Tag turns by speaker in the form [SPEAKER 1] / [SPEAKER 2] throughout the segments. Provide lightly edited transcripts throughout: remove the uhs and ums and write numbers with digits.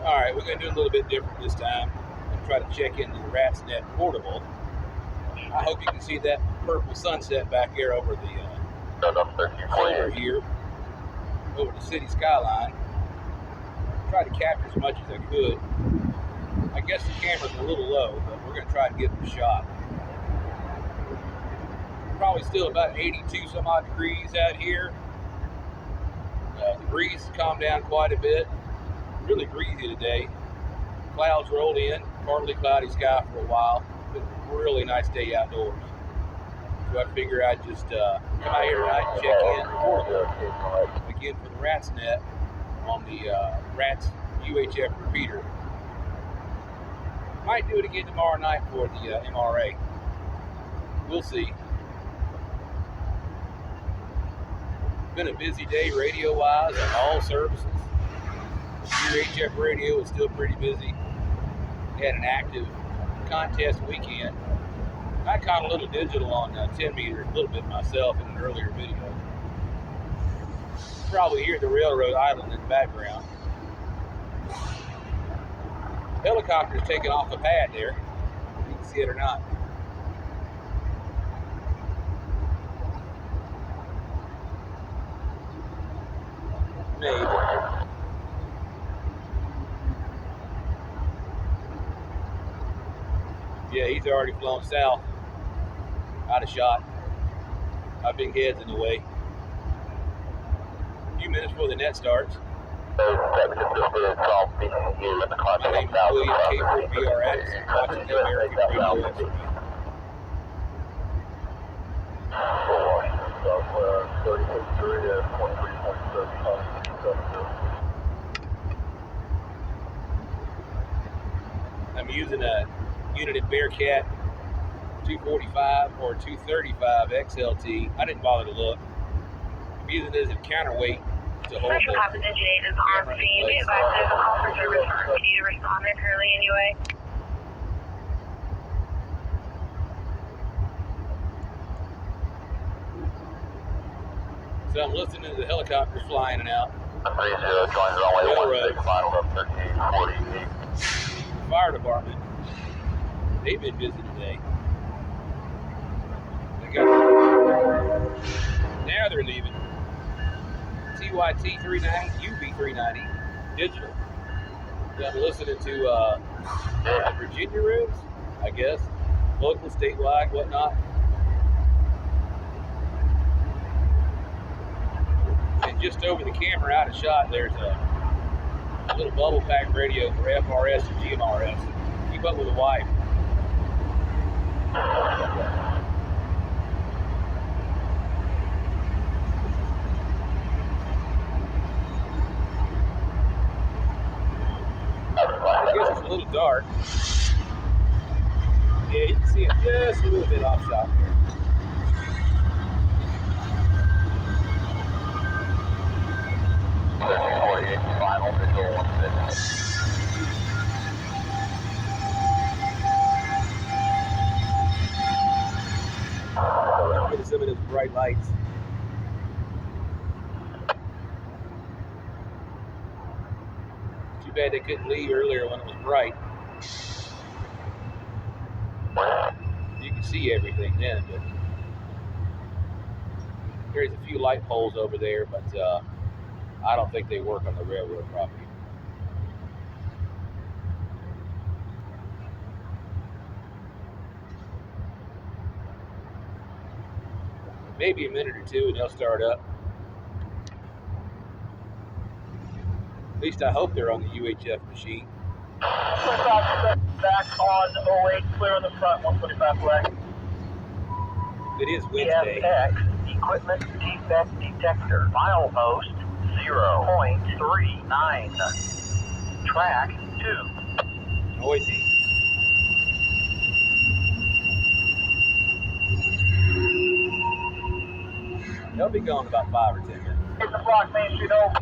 [SPEAKER 1] Alright, we're going to do a little bit different this time. I'm going to try to check in the RadioShack portable. I hope you can see that purple sunset back there over the shoulder here, over the city skyline. Try to capture as much as I could. I guess the camera's a little low, but we're going to try to get a shot. Probably still about 82 some odd degrees out here. The breeze has calmed down quite a bit. Really breezy today. Clouds rolled in, partly cloudy sky for a while. But a really nice day outdoors. So I figure I'd just come out here tonight and check in again for the RadioShack on the RATS UHF repeater. Might do it again tomorrow night for the MRA. We'll see. Been a busy day radio-wise on all services. UHF radio is still pretty busy. Had an active contest weekend. I caught a little digital on 10 meters, a little bit myself in an earlier video. Probably hear the railroad idling in the background. Helicopter's taking off the pad there. You can see it or not. Maybe. Yeah, he's already flown south. Out of shot. My big head's in the way. A few minutes before the net starts. My name is William K4BRX, watching the American Radio Extra. I'm using a United Bearcat 245 or 235 XLT. I didn't bother to look. I'm using this as a counterweight to hold
[SPEAKER 2] Special Captain is on scene. We advise there's a call for service for PD to respond currently anyway.
[SPEAKER 1] So I'm listening to the helicopters flying in and out. Fire department. They've been busy today. Now they're leaving. TYT 390, UB 390, digital. I'm listening to Virginia roads, I guess, local, statewide, whatnot. And just over the camera, out of shot, there's a little bubble pack radio for FRS and GMRS. Keep up with the wife. I guess it's a little dark. Yeah, you can see it just a little bit off shot there. Look at some of those bright lights. Too bad they couldn't leave earlier when it was bright. You can see everything then, but there's a few light poles over there, but I don't think they work on the railroad property. Maybe a minute or two and they'll start up. At least I hope they're on the UHF machine.
[SPEAKER 3] Back on 08, clear on the front, 125 west.
[SPEAKER 1] It is Wednesday.
[SPEAKER 3] EFX, equipment defect detector, milepost 0.39, track 2.
[SPEAKER 1] Noisy. They'll be gone about 5 or 10 minutes.
[SPEAKER 3] Hit the block, Main Street over.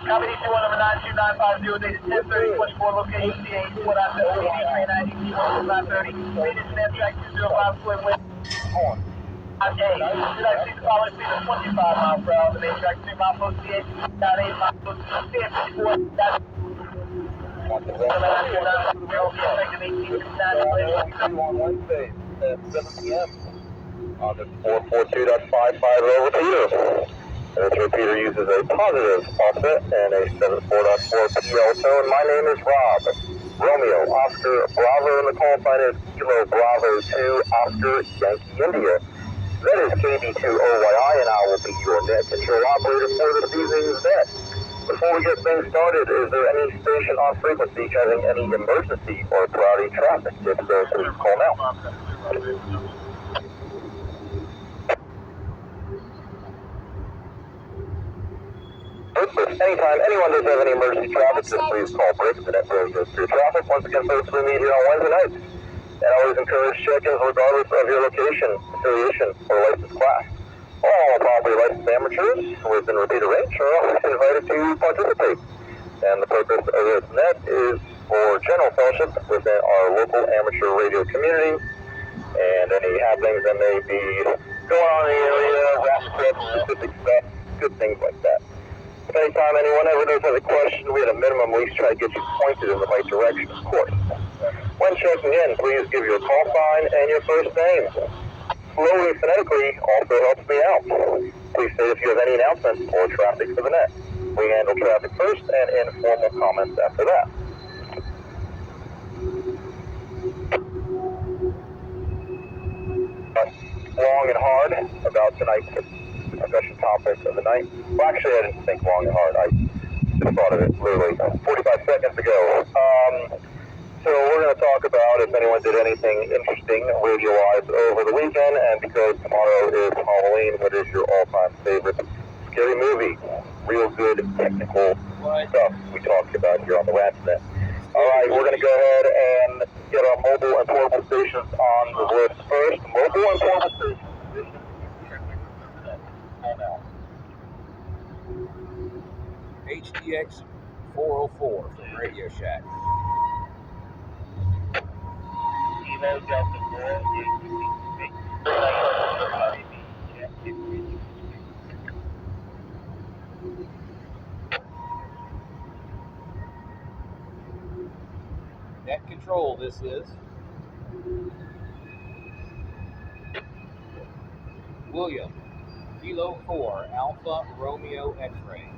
[SPEAKER 3] Copy DC 1 number 92950, dated 1030, 24 location CA, what I said, OD train ID 930, Phoenix net track 205, split with. Okay, should I see the following speed of 25 miles per hour, the main track 3 mile post CA, down 8 miles post CA, 54, that's.
[SPEAKER 4] On Wednesday at 7 p.m. on the 442.55 repeater. This repeater uses a positive offset and a 74.4 PL tone. My name is Rob. Romeo, Oscar, Bravo, and the call sign is Kilo Bravo 2, Oscar, Yankee, India. That is KB2OYI, and I will be your net control operator for this evening's net. Before we get things started, is there any station on frequency having any emergency or priority traffic? If so, please call now. Anytime anyone does have any emergency traffic, just please call Brick. The net road goes through traffic. Once again, folks, we meet here on Wednesday nights. And always encourage check-ins regardless of your location, affiliation, or license class. All properly licensed amateurs within repeater range are always invited to participate. And the purpose of this net is for general fellowship within our local amateur radio community and any happenings that may be going on in the area, rapid specific stuff, good things like that. If anytime anyone ever does have a question, we at a minimum at least try to get you pointed in the right direction, of course. When checking in, please give your call sign and your first name. Slowly phonetically also helps me out. Please say if you have any announcements or traffic for the net. We handle traffic first and informal comments after that. Long and hard about tonight's discussion topic of the night. Well, actually, I didn't think long and hard. I just thought of it literally 45 seconds ago. So we're going to talk about if anyone did anything interesting radio-wise over the weekend, and because tomorrow is Halloween, what is your all-time favorite scary movie? Real good technical stuff we talked about here on the RadioShack. All right, we're going to go ahead and get our mobile and portable stations on the list first. Mobile and portable stations.
[SPEAKER 1] HTX404 from RadioShack. Net control, this is. William, Kilo 4, Alpha Romeo X-Ray.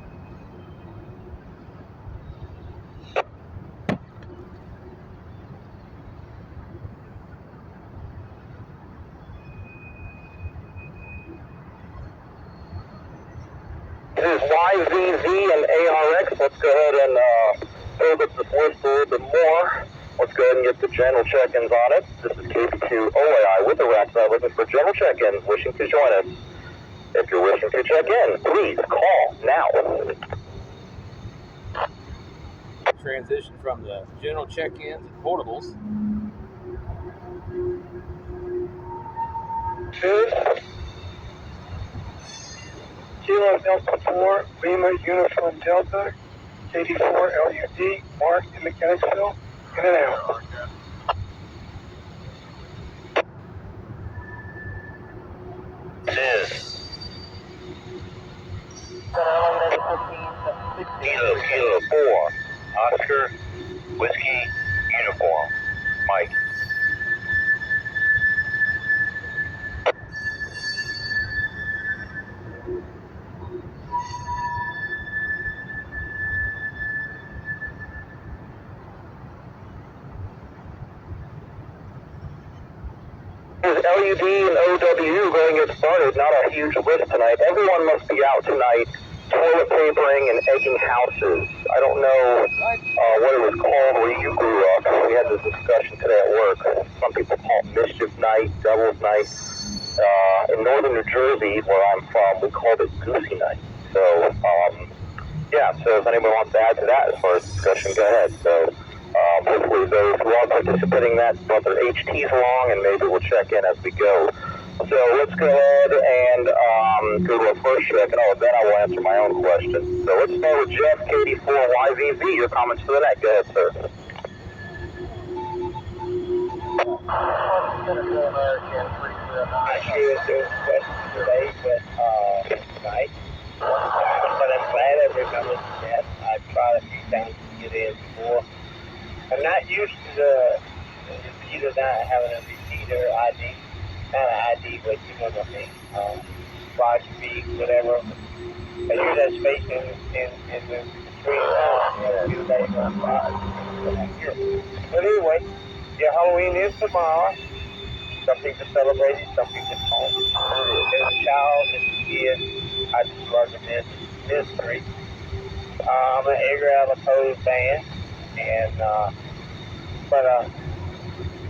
[SPEAKER 4] It is YZZ and ARX. Let's go ahead and build up this list a little bit more. Let's go ahead and get the general check-ins on it. This is KB2OAI with the RadioShack looking for general check-ins, wishing to join us. If you're wishing to check in, please call now.
[SPEAKER 1] Transition from the general check-ins and portables.
[SPEAKER 5] Kilo Delta 4, Lima Uniform Delta, 84 LUD, marked in Mechanicsville, in and out.
[SPEAKER 4] Kilo 4, Oscar, Whiskey, Uniform, Mike. LUD and OW going to get started. Not a huge list tonight. Everyone must be out tonight toilet papering and egging houses. I don't know what it was called where you grew up. We had this discussion today at work. Some people call it Mischief Night, Devil's Night. In northern New Jersey, where I'm from, we called it Goosey Night. So, yeah, so if anyone wants to add to that as far as discussion, go ahead. So, hopefully those who are participating in that brought their HTs along, and maybe we'll check in as we go. So let's go ahead and go to a first check, and then I will answer my own question. So let's start with Jeff, KD4YVV. Your comments to the net. Go ahead, sir.
[SPEAKER 3] I should do it today, but tonight. But I'm glad I remembered that. I tried a few times to get in before. I'm not used to the repeater not having a repeater ID. Not an ID, but you know what I mean. Flash speak, whatever. I use that space in the screen But anyway, yeah, Halloween is tomorrow. Some people celebrate it, some people don't. As a child, as a kid, I just love the mystery. I'm an Edgar Allan Poe fan, and but I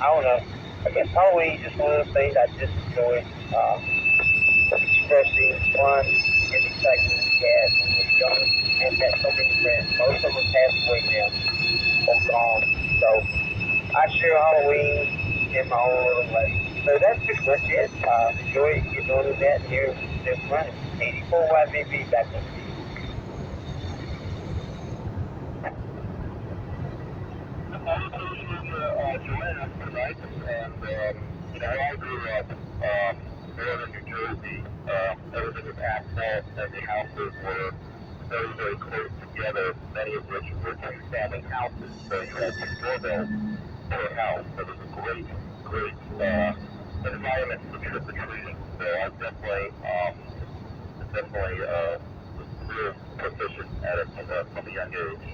[SPEAKER 3] don't know. I guess Halloween is just one of those things I just enjoy. Expressing fun and excitement we had when we were young, and met so many friends. Most of them passed away now, or gone. So I share Halloween in my own little way. So that's pretty much it. Enjoy getting on with that, and here's this running. 84 YVB back on the field.
[SPEAKER 4] Tonight, and I grew up northern New Jersey. Everything was asphalt, and the houses were very, very close together, many of which were two-family houses. So you had two doorbells per house. So it was a great environment for trick-or-treating. So I definitely real proficient at it from a young age.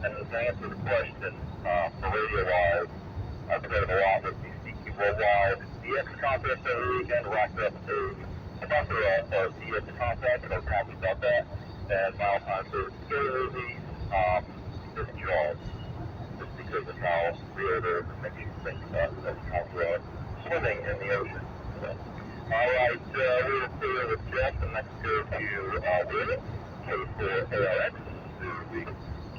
[SPEAKER 4] And to answer the question, for radio-wise, I've played a lot with DCQ Worldwide, DX Contest every weekend, racked up a plethora of DX content, and I was happy about that. And my time for scary movies, just Jaws, just because of how real it is, and makes you think about how swimming in the ocean. So, all right, we will clear with Jeff, and let's go to William, K4ARX, to the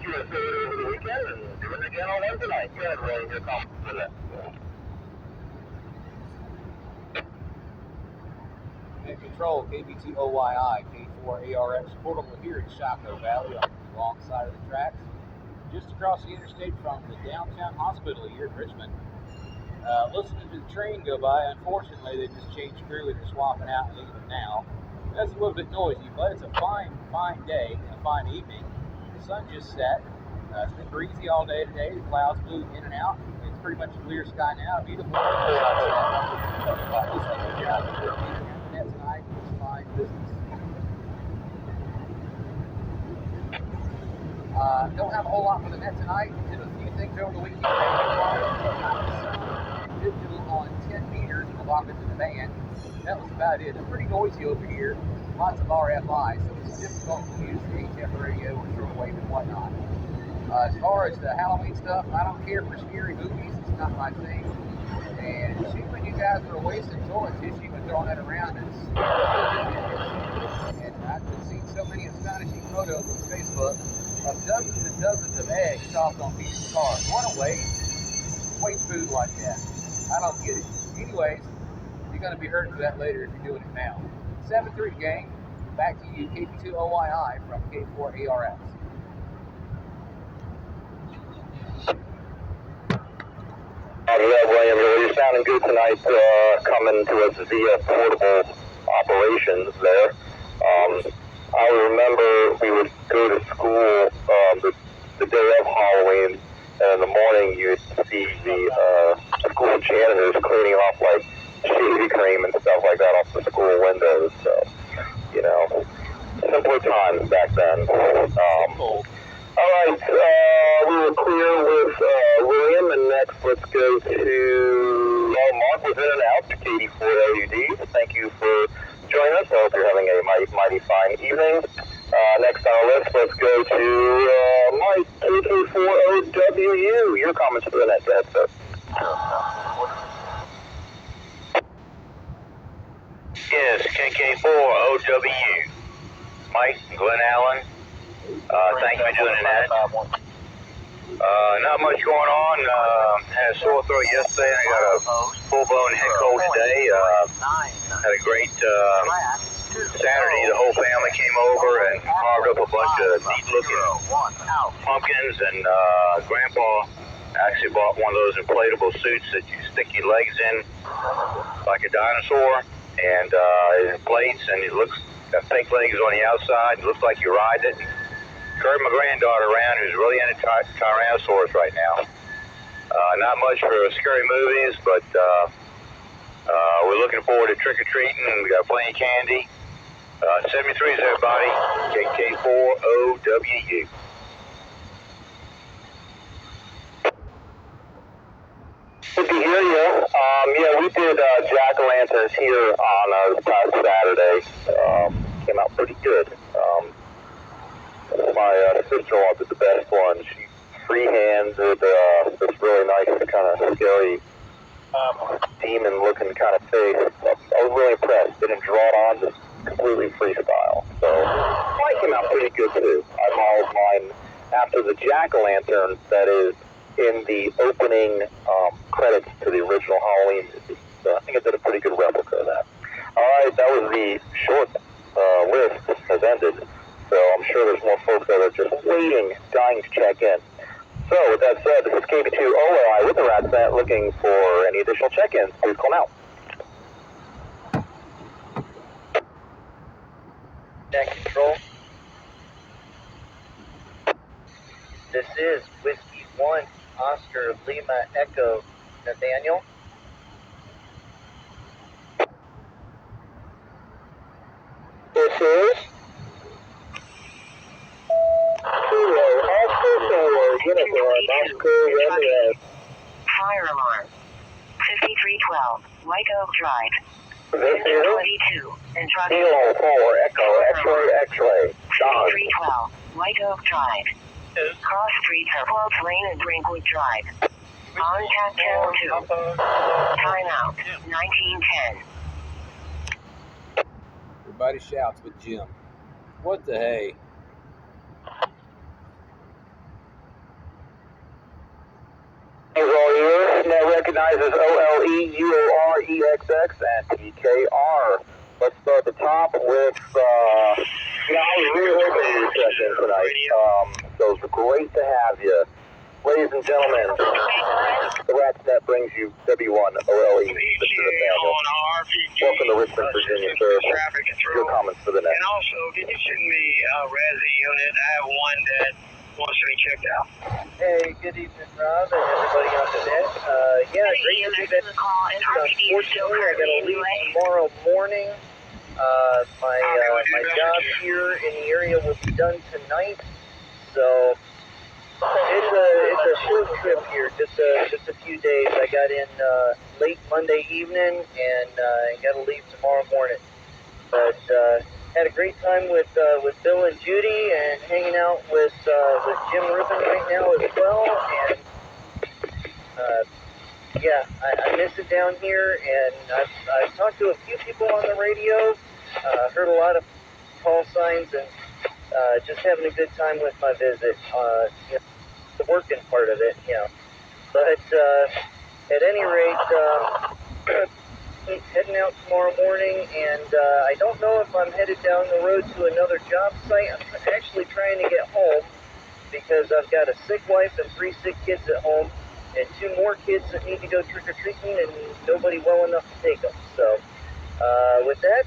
[SPEAKER 4] USA over the weekend, and doing it again on Wednesday night. Go ahead, William, your comments for that.
[SPEAKER 1] In control, KBTOYI, K4ARX, portable here in Chaco Valley on the long side of the tracks, just across the interstate from the downtown hospital here in Richmond. Listening to the train go by, unfortunately they just changed crew and they're swapping out and leaving now. That's a little bit noisy, but it's a fine day and a fine evening. The sun just set. It's been breezy all day today. The clouds blew in and out. It's pretty much a clear sky now. Beautiful sunset. Internet tonight was fine business. Don't have a whole lot for the net tonight. Did a few things over the weekend. Digital on 10 meters and locked into the band. That was about it. It's pretty noisy over here. Lots of RFI, so it's difficult to use the HF radio or shortwave and whatnot. As far as the Halloween stuff, I don't care for scary movies. It's not my thing. And when you guys are wasting toilet tissue and throwing that around, and I've been seeing so many astonishing photos on Facebook of dozens and dozens of eggs tossed on people's cars. What a waste food like that. I don't get it. Anyways, you're going to be heard for that later if you're doing it now. 7-3 gang, back to you, KP2OYI from K4ARX.
[SPEAKER 4] Yeah, William, you're sounding good tonight, coming to us via portable operations there. I remember we would go to school the day of Halloween, and in the morning you'd see the school janitors cleaning off like shaving cream and stuff like that off the school windows. So, you know, simpler times back then. All right, we were clear with William, and next let's go to Mark was in and out to KD4LUD. Thank you for joining us. I hope you're having a mighty fine evening. Next on our list, let's go to Mike, KK4OWU. Your comments for the net, go ahead, sir.
[SPEAKER 6] Yes, KK4OWU. Mike, Glen Allen. Thanks for doing that. Not much going on. Had a sore throat yesterday. I got a full-blown head cold today. Had a great Saturday. The whole family came over and carved up a bunch of neat-looking pumpkins, and Grandpa actually bought one of those inflatable suits that you stick your legs in like a dinosaur, and it inflates, and it looks got fake legs on the outside. It looks like you're riding it. Carried my granddaughter around, who's really into Tyrannosaurus right now. Not much for scary movies, but we're looking forward to trick-or-treating, and we got plenty of candy. 73s, everybody. KK4OWU.
[SPEAKER 4] Good to hear you. Yeah, we did jack-o'-lanterns here on this past Saturday. Came out pretty good. My sister-in-law did the best one. She freehanded this really nice, kind of scary, demon-looking kind of face. I was really impressed. Didn't draw it on, just completely freestyle. So mine came out pretty good too. I modeled mine after the jack-o'-lantern that is in the opening credits to the original Halloween movie. So I think I did a pretty good replica of that. All right, that was the short list has ended. So I'm sure there's more folks that are just waiting, dying to check in. So with that said, this is KB2OLI with the RadSat looking for any additional check-ins. Please call now.
[SPEAKER 7] Net control. This is Whiskey 1, Oscar Lima Echo, Nathaniel.
[SPEAKER 4] This is Kilo Oscar 4, Uniform Oscar Ramirez.
[SPEAKER 2] Fire alarm. 5312, White Oak Drive.
[SPEAKER 4] This is
[SPEAKER 2] 22, and truck.
[SPEAKER 4] Kilo 4, Echo, X-ray, X-ray. Don.
[SPEAKER 2] 5312, White Oak Drive. Cross streets are Phillips Lane and Brinkwood Drive. Contact channel 2. Time out. 1910.
[SPEAKER 1] Everybody shouts with Jim. What the hey?
[SPEAKER 4] All here. Now recognizes OLEUOREXX and PKR. Let's start at the top with, I was really hoping you would check in tonight. So it's great to have you. Ladies and gentlemen, the RadSat brings you W1 OLE, Mr. Nathaniel. Welcome to Richmond, Virginia, sir. Your comments for the next.
[SPEAKER 5] And also, can you send me a Resi unit? I have one that wants to be checked out.
[SPEAKER 7] Hey, good evening, Rob, and everybody on the net. Yeah, great to see that. Unfortunately, I got to leave tomorrow morning. My job here in the area will be done tonight, so it's a short trip here, just a few days. I got in late Monday evening and got to leave tomorrow morning. But had a great time with Bill and Judy, and hanging out with Jim Rubin right now as well. And yeah, I miss it down here, and I've talked to a few people on the radio, heard a lot of call signs, and just having a good time with my visit. The working part of it, But at any rate, heading out tomorrow morning, and I don't know if I'm headed down the road to another job site. I'm actually trying to get home because I've got a sick wife and 3 sick kids at home, and 2 more kids that need to go trick-or-treating, and nobody well enough to take them. So with that,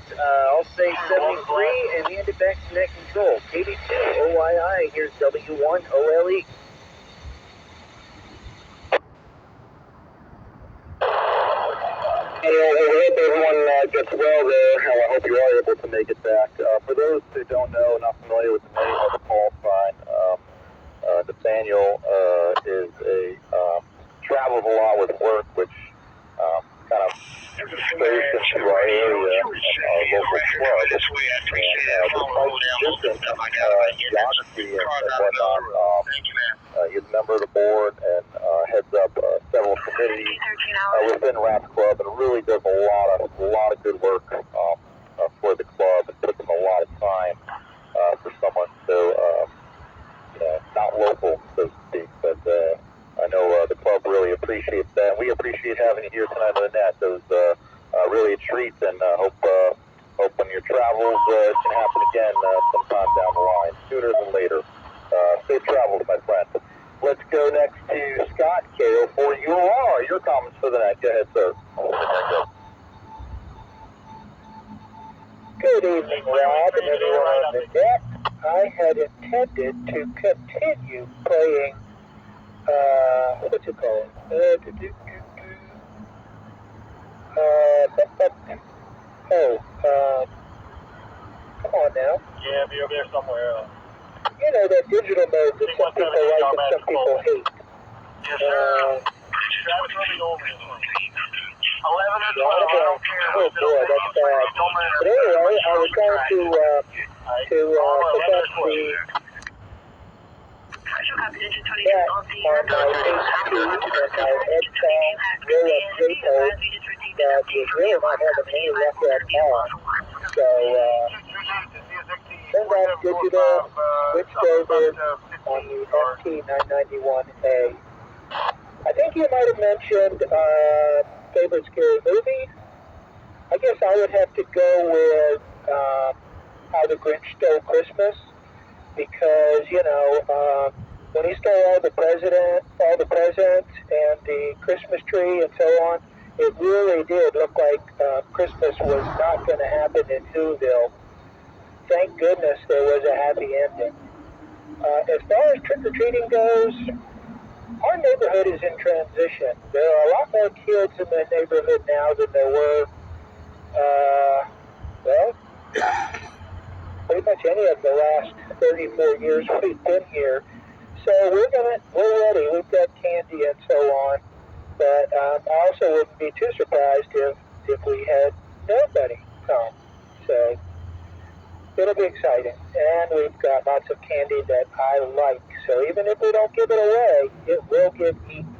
[SPEAKER 7] I'll say 73 and hand it back to net control. KB2 OYI, here's W1 OLE.
[SPEAKER 4] I hope everyone gets well there. I hope you are able to make it back. For those who don't know, not familiar with the name of the call sign, Nathaniel travels a lot with work, which kind of stays into our area, our local club. And despite geography and whatnot, he's a member of the board and heads up several committees within Rats Club, and really does a lot of good work for the club, and puts in a lot of time for someone so not local, so to speak. But I know the club really appreciates that. We appreciate having you here tonight on the net. It was really a treat, and hope travels can happen again sometime down the line, sooner than later. Safe travels, my friend. Let's go next to Scott, KO4UR. Your comments for the night. Go ahead, sir.
[SPEAKER 5] Good evening, Rob, and everyone on the deck. I had intended to continue playing, what's it called? Come on now.
[SPEAKER 3] Yeah, be over there somewhere.
[SPEAKER 5] You know, that digital mode that some people like and some people hate.
[SPEAKER 3] Yes, sir. Travis, let me go over this one. 11 or 12, I don't care.
[SPEAKER 5] Oh boy, that's bad. But anyway, I was going to put up the chat on my HP and my headphone roll-up J-code that was really not having any luck at all. So, turned off digital, switched over on the ST991A. I think you might have mentioned favorite scary movie. I guess I would have to go with How the Grinch Stole Christmas, because, you know, when he stole all the presents and the Christmas tree and so on, it really did look like Christmas was not going to happen in Whoville. Thank goodness there was a happy ending. As far as trick-or-treating goes, our neighborhood is in transition. There are a lot more kids in the neighborhood now than there were, pretty much any of the last 34 years we've been here. So we're ready. We've got candy and so on. But I also wouldn't be too surprised if we had nobody come. So it'll be exciting. And we've got lots of candy that I like. So even if we don't give it away, it will get eaten.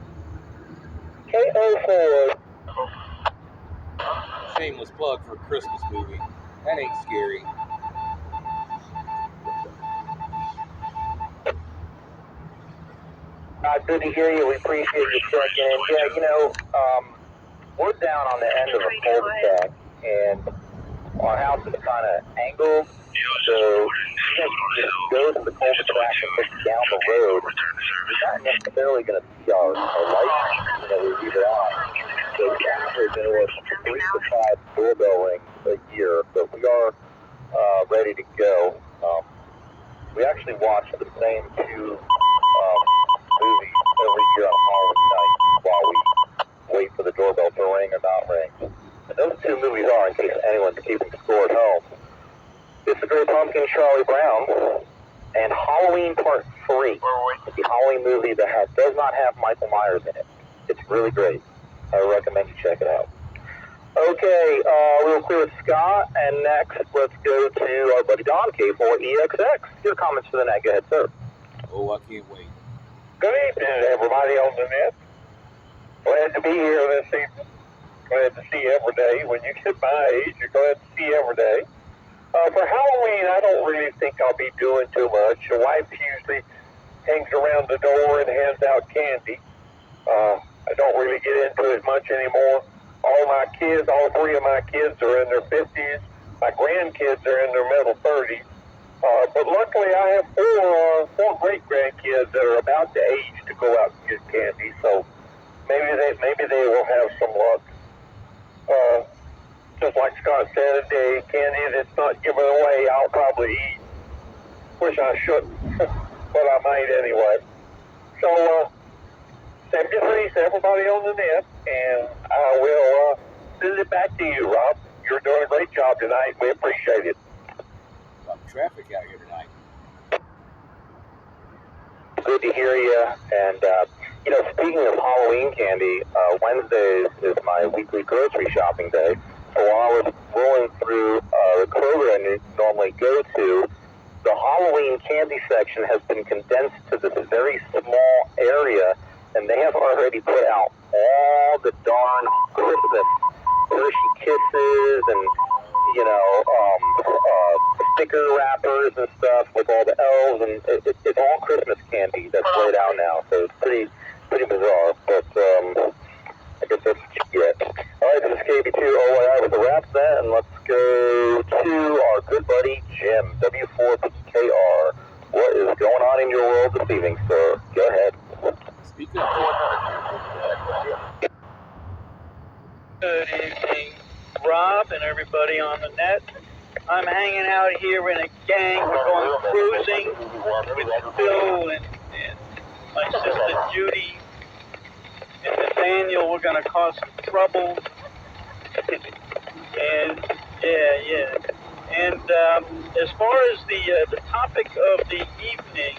[SPEAKER 5] KO4.
[SPEAKER 1] Shameless plug for a Christmas movie. That ain't scary.
[SPEAKER 4] Good to hear you. We appreciate you checking in. Yeah, you know, we're down on the end of a cul-de-sac, and our house is kind of angled, so you just go to the cul-de-sac and look down the road. You're not necessarily going to see our lights, you know, we leave it on. So we average anywhere from 3 to 5 doorbell rings a year, but we are ready to go. We actually watch the same two movies every year on Halloween night while we wait for the doorbell to ring or not ring. And those two movies are, in case anyone's keeping score at home, It's the Great Pumpkin, Charlie Brown, and Halloween Part 3. The Halloween movie that does not have Michael Myers in it. It's really great. I recommend you check it out. Okay, we'll clear with Scott, and next let's go to our buddy Don, K4EXX. Your comments for the night. Go ahead, sir.
[SPEAKER 1] Oh, I can't wait.
[SPEAKER 8] Good evening, everybody on the net. Glad to be here this evening. Glad to see you every day. When you get my age, you're glad to see you every day. For Halloween, I don't really think I'll be doing too much. The wife usually hangs around the door and hands out candy. I don't really get into it much anymore. All my kids, all 3 of my kids are in their 50s. My grandkids are in their middle 30s. But luckily I have 4 great-grandkids that are about the age to go out and get candy, so maybe they will have some luck. Just like Scott said, the candy that's not given away, I'll probably eat. Wish I shouldn't, but I might anyway. So, send your please to everybody on the net, and I will send it back to you, Rob. You're doing a great job tonight. We appreciate it.
[SPEAKER 1] Traffic out here tonight.
[SPEAKER 4] Good to hear you. And, you know, speaking of Halloween candy, Wednesdays is my weekly grocery shopping day. So while I was rolling through the Kroger I normally go to, the Halloween candy section has been condensed to this very small area, and they have already put out all the darn Christmas Hershey Kisses and, you know, sticker wrappers and stuff with all the elves, and it's all Christmas candy that's laid out now, so it's pretty bizarre. But I guess that's what you get. All right, this is KB2OYI with the wraps then, and let's go to our good buddy Jim, W4PKR. What is going on in your world this evening, sir? Go ahead.
[SPEAKER 1] Speak up.
[SPEAKER 7] Good evening, Rob and everybody on the net. I'm hanging out here in a gang. We're going cruising with Bill and my sister Judy and Nathaniel. We're going to cause some trouble. And yeah. And as far as the topic of the evening,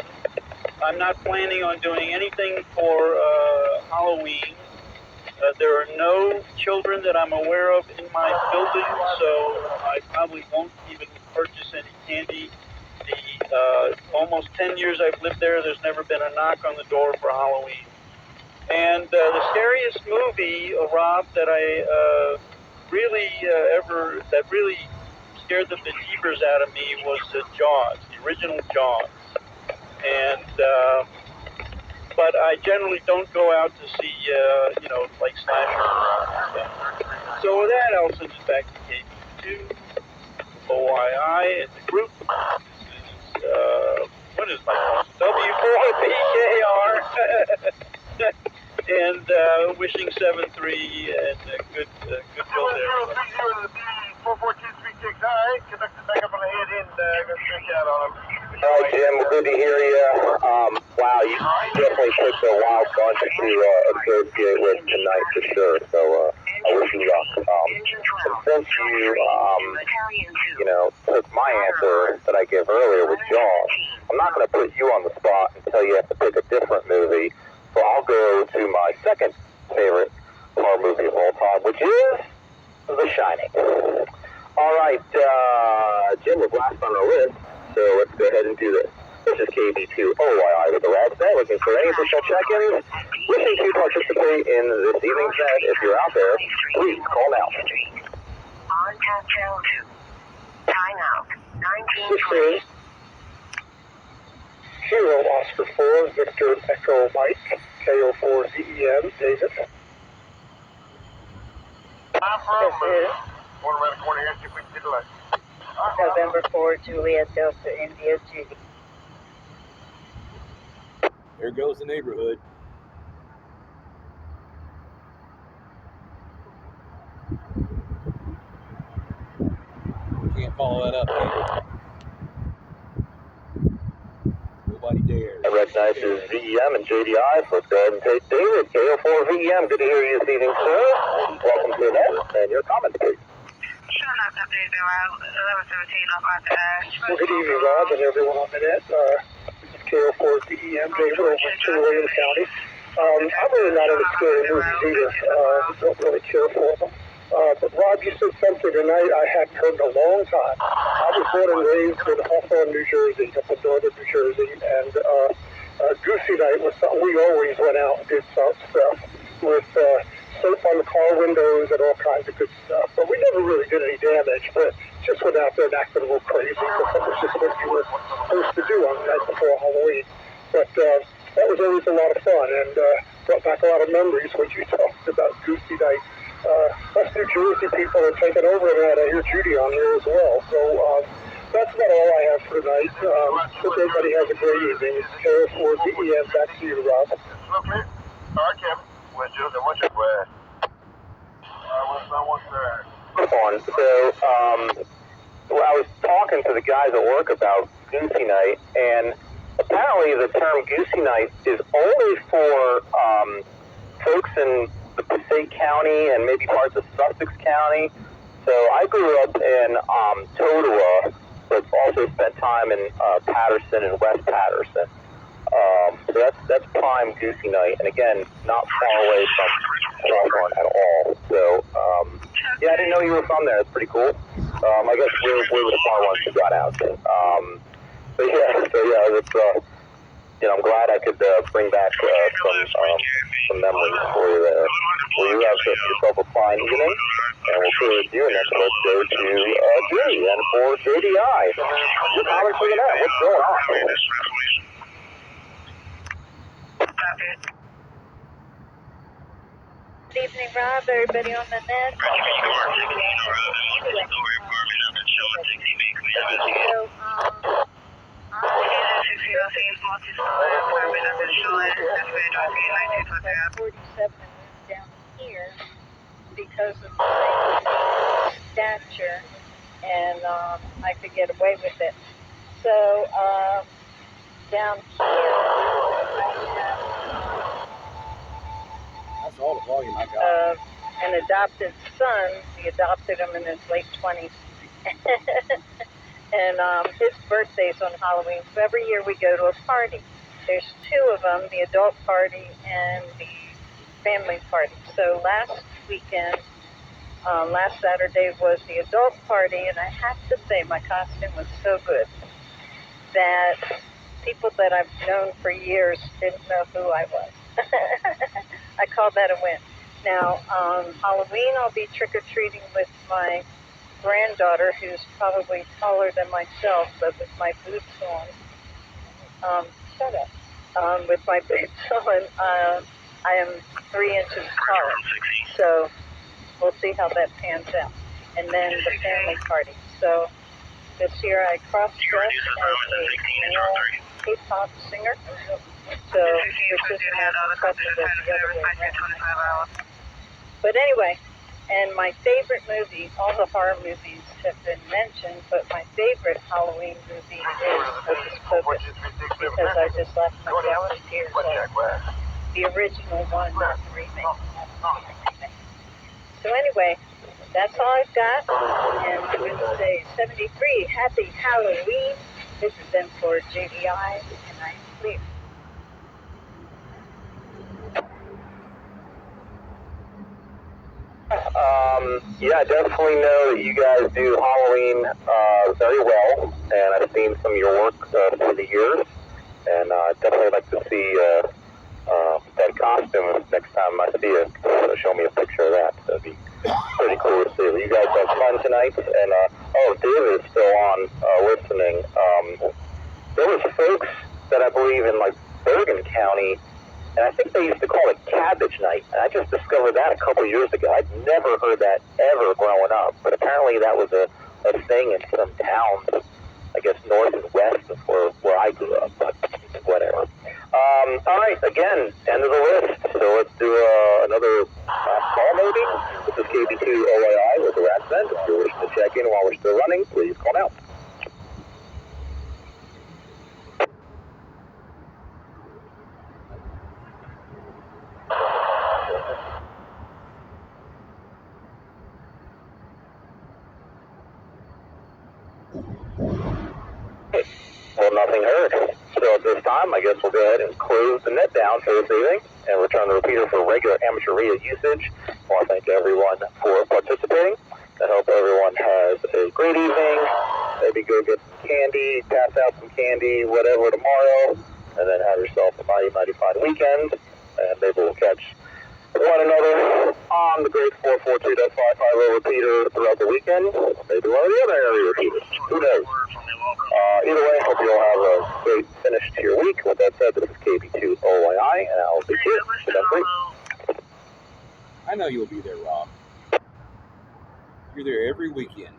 [SPEAKER 7] I'm not planning on doing anything for Halloween. There are no children that I'm aware of in my building, so I probably won't even purchase any candy. The almost 10 years I've lived there, there's never been a knock on the door for Halloween. And the scariest movie, Rob, that I really scared the bejeebers out of me was Jaws, the original Jaws. And but I generally don't go out to see, like slashers. So with that, I'll send it back to KB2, OYI, and the group. This is, what is my W4PKR. And wishing 7-3 and good build there.
[SPEAKER 3] 44236, all right. Conductor back up on the head end. Go check out on him.
[SPEAKER 4] All right, Jim, good to hear you. Wow, you definitely picked a wild bunch to associate with tonight for sure. So I wish you luck. Since you, took my answer that I gave earlier with Jaws, I'm not going to put you on the spot and tell you have to pick a different movie. So I'll go to my second favorite horror movie of all time, which is The Shining. All right, Jim, we're last on our list, so let's go ahead and do this. This is KB2OYI with the Rad Set, looking for any additional check-ins. Wishing to participate in this evening's set. If you're out there, please call now.
[SPEAKER 2] On tap channel 2. Time out. 1920.
[SPEAKER 5] Kilo Oscar 4, Victor Echo Mike, KO4 ZEM, David.
[SPEAKER 3] I'm from going around the corner here, see if we can get the light.
[SPEAKER 9] November 4, Juliet Delta India Judy.
[SPEAKER 1] There goes the neighborhood. Can't follow that up, David. Nobody dares.
[SPEAKER 4] I recognize is VEM and JDI, so let's go ahead and take David, KO4 VEM. Good to hear you this evening, sir. Welcome to the net, and your comments, please.
[SPEAKER 5] Well, good evening, Rob, and everyone on the net. This is KO4 DEM, David, over in Williams County. I'm really not into scary movies either. Don't really care for them. But Rob, you said something tonight I hadn't heard in a long time. I was born and raised in Hawthorne, New Jersey, up in northern New Jersey, and Goosey Night was something we always went out and did some stuff with soap on the car windows and all kinds of good stuff. But we never really did any damage, but just went out there and acted a little crazy because that was just what you were supposed to do on the night before Halloween. But that was always a lot of fun and brought back a lot of memories when you talked about Goosey Night. Us New Jersey people are taking over tonight. I hear Judy on here as well. So that's about all I have for tonight. Hope everybody has a great evening. It's KO4 DEM. Back to you, Rob.
[SPEAKER 3] Okay. All right, Kevin. What's your word? What's there?
[SPEAKER 4] On. So, I was talking to the guys at work about Goosey Night, and apparently the term Goosey Night is only for folks in the Passaic County and maybe parts of Sussex County. So I grew up in Totowa, but also spent time in Patterson and West Patterson. So that's prime Goosey Night, and again, not far away from Hawthorne at all. So, yeah, I didn't know you were from there. That's pretty cool. I guess we were the far ones who got out. But yeah, it's, I'm glad I could bring back some memories for you there. Well, you have yourself a fine evening, and we'll see with you, and then let's go to Judy, and for JDI. Your comments for that? What's going on?
[SPEAKER 9] Good evening, Rob. Everybody on the net. So, 47 down here because of my stature, and I could get away with it. So down here,
[SPEAKER 1] That's all the volume I got.
[SPEAKER 9] an adopted son. He adopted him in his late 20s. And his birthday's on Halloween, so every year we go to a party. There's two of them, the adult party and the family party. So last weekend, last Saturday was the adult party, and I have to say my costume was so good that people that I've known for years didn't know who I was. I call that a win. Now, Halloween, I'll be trick-or-treating with my granddaughter, who's probably taller than myself, but with my boots on. Shut up. With my boots on, I am 3 inches taller. So we'll see how that pans out. And then the family party. So this year I cross-dressed as a male K-pop singer. So which isn't as impressive as the other way around. But anyway, and my favorite movie, all the horror movies have been mentioned, but my favorite Halloween movie is Hocus Pocus, because I just left my family tears over the original one, not the remake. So anyway, that's all I've got, and I'm going to say 73, Happy Halloween. This is M4 JDI, and I'm clear.
[SPEAKER 4] Yeah, I definitely know that you guys do Halloween very well, and I've seen some of your work through the years, and definitely like to see that costume next time I see it. So show me a picture of that. That'd be pretty cool to see. You guys have fun tonight, and oh, David is still on listening. There was folks that I believe in like Bergen County, and I think they used to call it Cabbage Night, and I just discovered that a couple years ago. I'd never heard that ever growing up, but apparently that was a thing in some towns, I guess north and west of where I grew up, but whatever. All right, again, end of the list, so let's do another call maybe. This is KB2OAI with the RadioShack. If you're wishing to check in while we're still running, please call now. Well, nothing heard. So at this time, I guess we'll go ahead and close the net down for this evening and return the repeater for regular amateur radio usage. I want to thank everyone for participating. I hope everyone has a great evening. Maybe go get some candy, pass out some candy, whatever tomorrow, and then have yourself a mighty, mighty fine weekend. And maybe we'll catch one another on the great 442.55 repeater throughout the weekend. Maybe one of the other area repeaters. Who knows? Either way, hope you all have a great finish to your week. With that said, this is KB2OYI, and I'll be here. Good night.
[SPEAKER 1] I know you'll be there, Rob. You're there every weekend.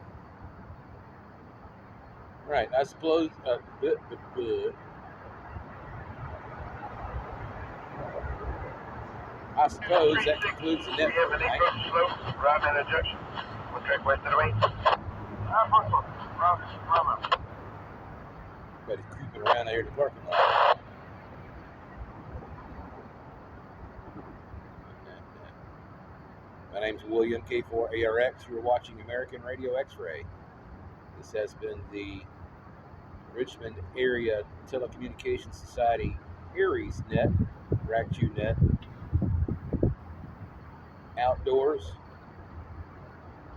[SPEAKER 1] Right, I suppose... I suppose that concludes the net for tonight.
[SPEAKER 8] Rob and injection. We'll track west of the way. Rob.
[SPEAKER 1] But he's creeping around here in the parking lot. My name's William, K4ARX. You're watching American Radio X-Ray. This has been the Richmond Area Telecommunications Society Aries Net, RACQ Net, outdoors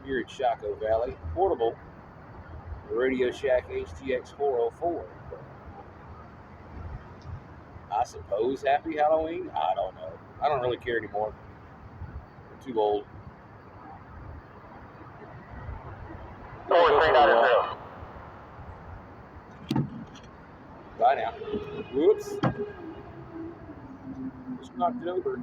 [SPEAKER 1] here at Chaco Valley, portable, RadioShack HTX404. I suppose Happy Halloween? I don't know. I don't really care anymore. I'm too old. Bye now. Whoops. Just knocked it over.